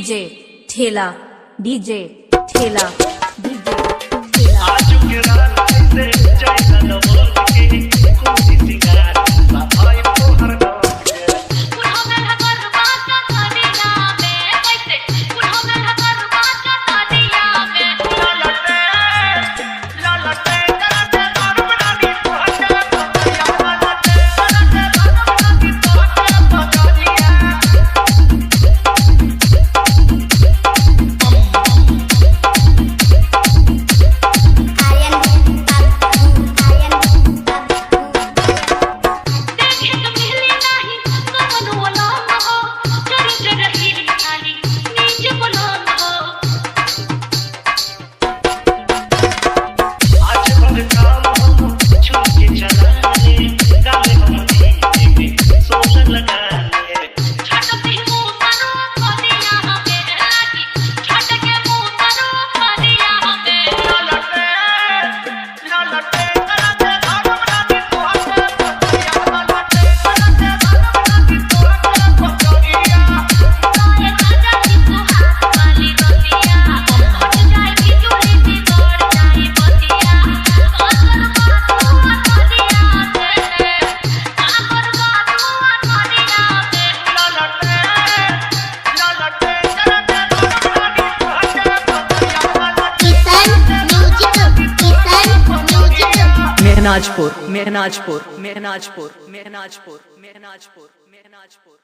DJ ठेला DJ ठेला DJ ठेला आज के रात से चाइना बोल के कोई सिंगार भाई को हर पुरहो में हकर बात करिया में कैसे पुरहो में हकर बात करिया में ललटे करते और बनानी पहचा ललटे करते और बनानी पहचा पगलिया मेहनाजपुर मेहनाजपुर मेहनाजपुर मेहनाजपुर मेहनाजपुर मेहनाजपुर